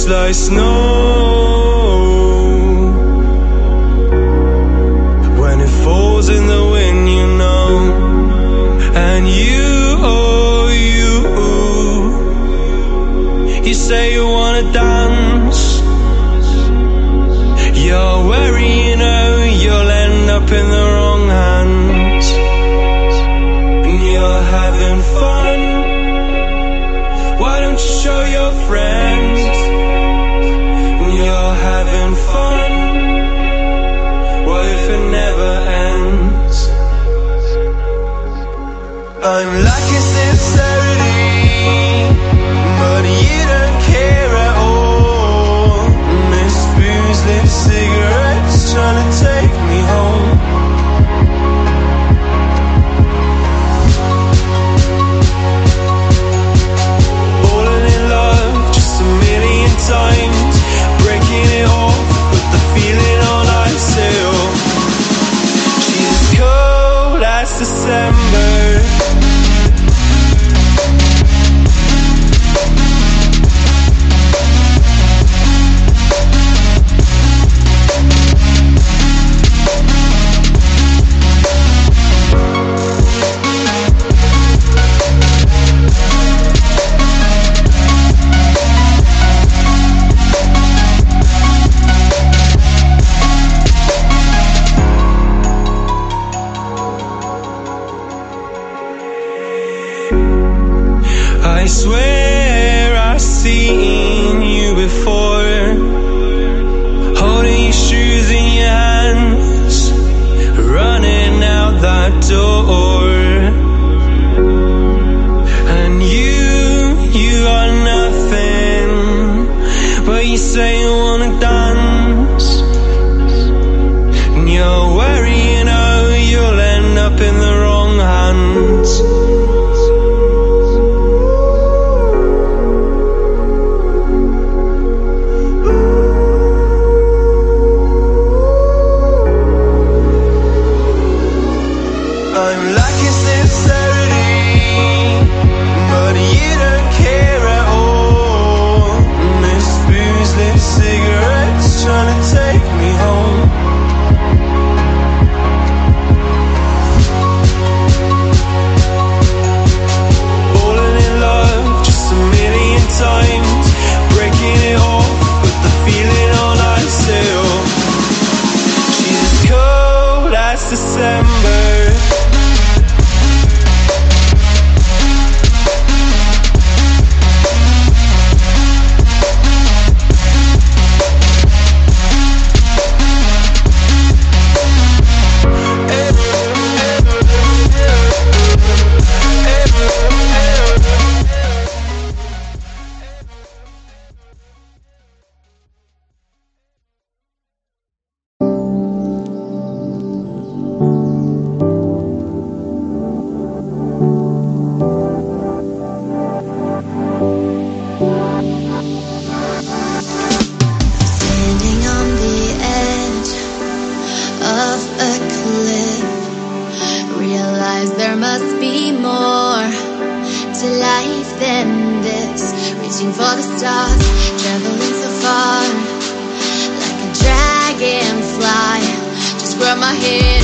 like snow. When it falls in the wind, you know. And you, oh you say you wanna dance. You're wary, you know, you'll end up in the wrong hands. And you're having fun. Why don't you show your friends? And you're having fun. What if it never ends? I'm lacking sincerity, but you don't care at all. Miss booze, lit cigarettes, trying to take me home. Falling in love just a million times, breaking it off, put the feeling on ice still. She's as cold as December. I swear I've seen you before, holding your shoes in your hands, running out that door. And you are nothing, but you say you wanna dance. And you're worried, you know, you'll end up in the wrong hands. I'm lacking sincerity, but you don't care at all. Miss booze, lit cigarettes, trying to take me home. Falling in love just a million times, breaking it off, put the feeling on ice still. She's as cold as December. There must be more to life than this. Reaching for the stars, traveling so far, like a dragonfly. Just grab my hand.